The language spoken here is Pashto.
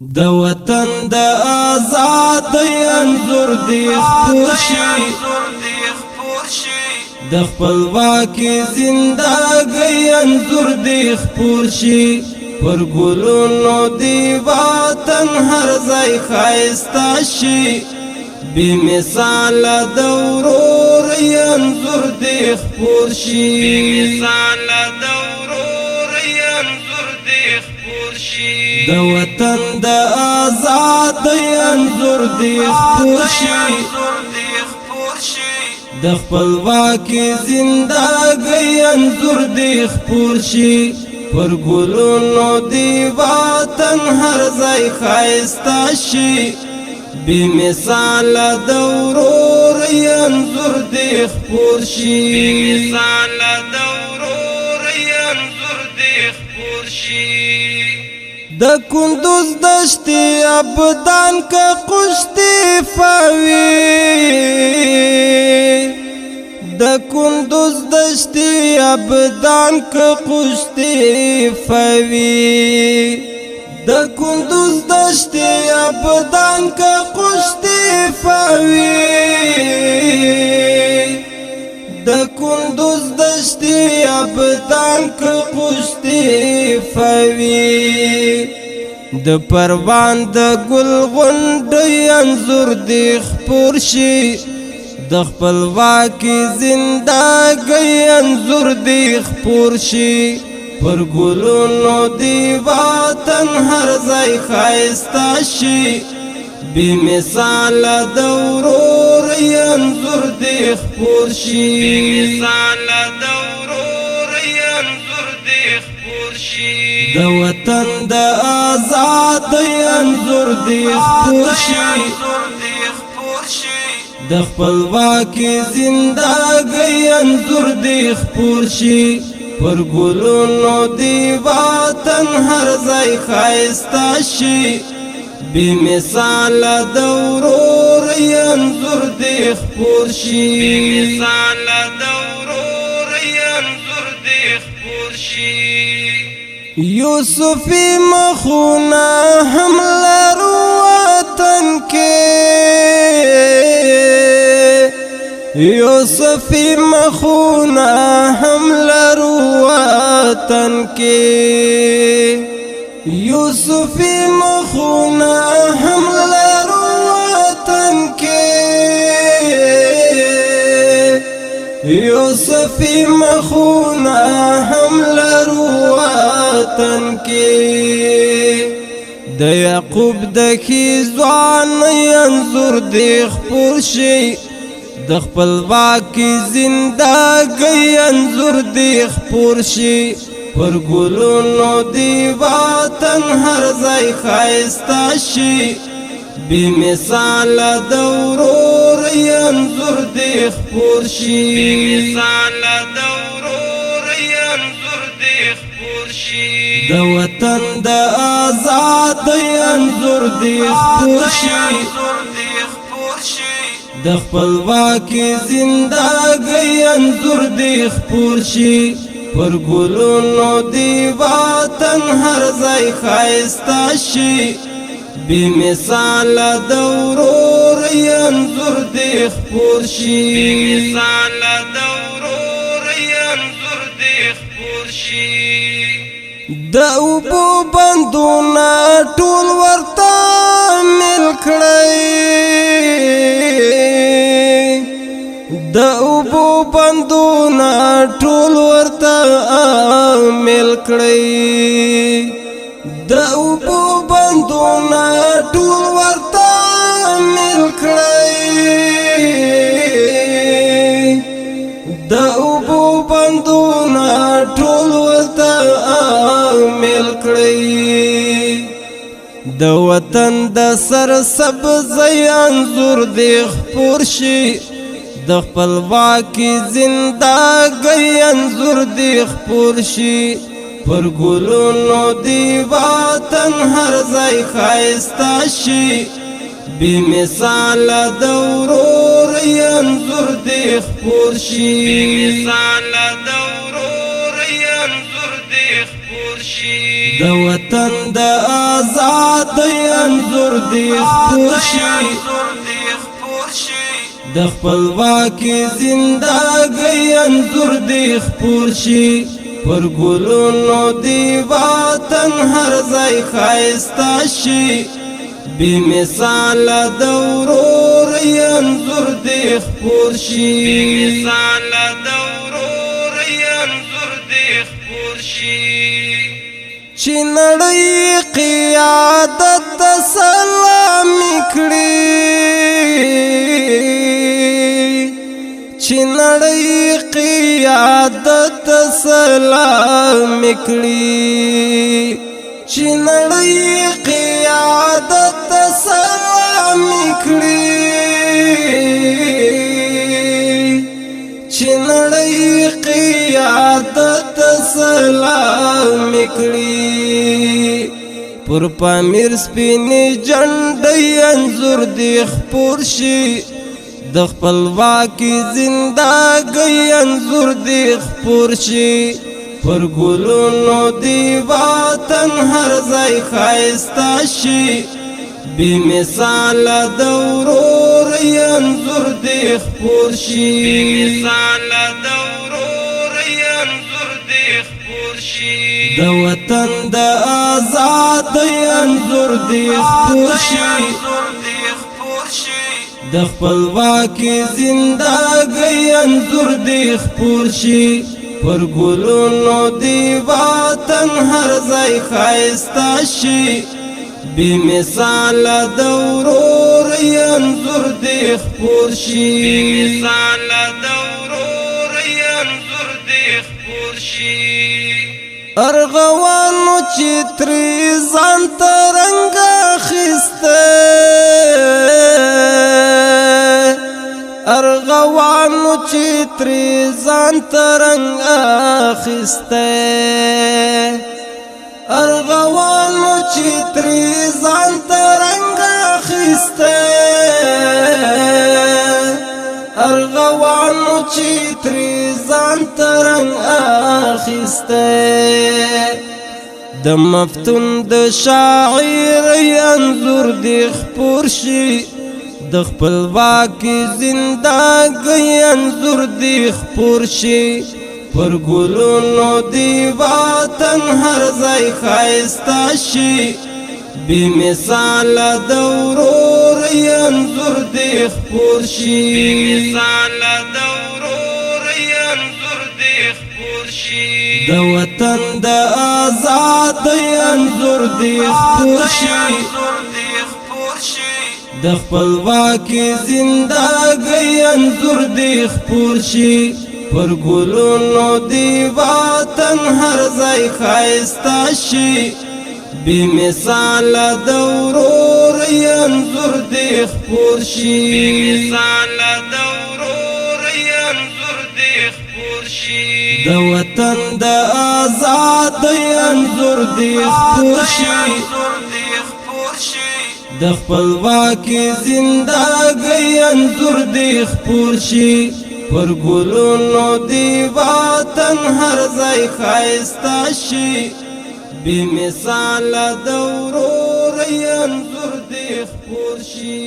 د وطن د آزاد انظر دی خپور شي د خپلواکي زندګۍ انظر دی خپور شي پر ګلونو دی وطن هر ځای ښایسته شي بې مثاله د ورور انظر دی خپور شي د وطن د آزاد انظر دی خپور شي د خپلواکي زندګۍ انظر دی خپور شي پر ګلونو دی وطن هر ځای ښایسته شي بې مثاله د ورور انظر دی خپور شي د کندوز دشتي ابدان کا قشتی فاوی د کندوز دشتي ابدان کا قشتی فاوی د کندوز دشتي ابدان کا قشتی فاوی د کندوز دشتي ابدان کا قشتی فاوی د پروان د ګل غونډۍ انظر دی خپور شي د خپلواکي زندګۍ انظر دی خپور شي پر ګلونو دی وطن هر ځای ښایسته شي بې مثاله د ورور انظر دی خپور شي د وطن د آزاد انظر دی خپور شي د خپلواکي زندګۍ انظر دی خپور شي پر ګلونو دی وطن هر ځای ښایسته شي بې مثاله د ورور انظر دی خپور شي یوسفی مخونه هم لرو وطن کې یوسفی مخونه هم لرو وطن کې یوسفی مخونه هم لرو وطن کې یوسفی مخونه هم لرو وطن کې د یعقوب د خیزوان انظر دی خپور شي د خپلواکي زندګۍ انظر دی خپور شي پر ګلونو دی وطن هر ځای ښایسته شي بې مثاله د ورور انظر دی خپور شي د وطن د آزاد انظر دی خپور شي د خپلواکي زندګۍ انظر دی خپور شي پر ګلونو دی وطن هر ځای ښایسته شي بې مثاله د ورور انظر دی خپور شي د اوبو بندونه ټول ورته مل کړئ د اوبو بندونه ټول ورته مل کړئ د اوبو بندونه ټول ورته مل کړئ د اوبو بندونه ټول ورته مل کړئ د وطن د سر سبزۍ انظر دی خپور شي د خپلواکي زندګۍ انظر دی خپور شي پر ګلونو دی وطن هر ځای ښایسته شي بې مثاله د ورور انظر دی خپور شي د وطن د آزادۍ انځور دې خپور شي د خپلواکۍ زندګۍ انځور دې خپور شي پر ګلونو دې وطن هر ځای ښایسته شي بې مثاله د ورورۍ انځور دې خپور شي چې نړۍ قیادت ته سلامي کړي چې نړۍ قیادت ته سلامي کړي چې نړۍ قیادت ته سلامي کړي چې نړۍ قیادت سلامي کړي پر پامیر سپینې جنډۍ انځور دې خپور شي د خپلواکۍ زندګۍ انځور دې خپور شي پر ګلونو دې وطن هر ځای ښایسته شي بې مثاله د ورورۍ انځور دې خپور شي د وطن د آزادۍ انځور دې خپور شي د خپلواکۍ زندګۍ انځور دې خپور شي پر ګلونو دې وطن هر ځای ښایسته شي بې مثاله د ورورۍ انځور دې خپور شي ارغوانو چې ترې ځان ته رنګ اخیسته ارغوانو چې ترې ځان ته رنګ اخیسته ارغوانو چې ترې ځان ته رنګ اخیسته ارغوانو چې ترې ځان ته رنګ اخیسته د مفتون د شاعرۍ انځور دې خپور شي د خپلواکۍ زندګۍ انځور دې خپور شي پر ګلونو دې وطن هر ځای ښایسته شي بې مثاله د ورورۍ انځور دې خپور شي د وطن د آزادۍ انځور دې خپور شي د خپلواکۍ زندګۍ انځور دې خپور شي پر ګلونو دې وطن هر ځای ښایسته شي بې مثاله د ورورۍ انځور دې خپور شي د وطن د آزادۍ انځور دې خپور شي د خپلواکۍ زندګۍ انځور دې خپور شي پر ګلونو دې وطن هر ځای ښایسته شي بې مثاله د ورورۍ انځور دې خپور شي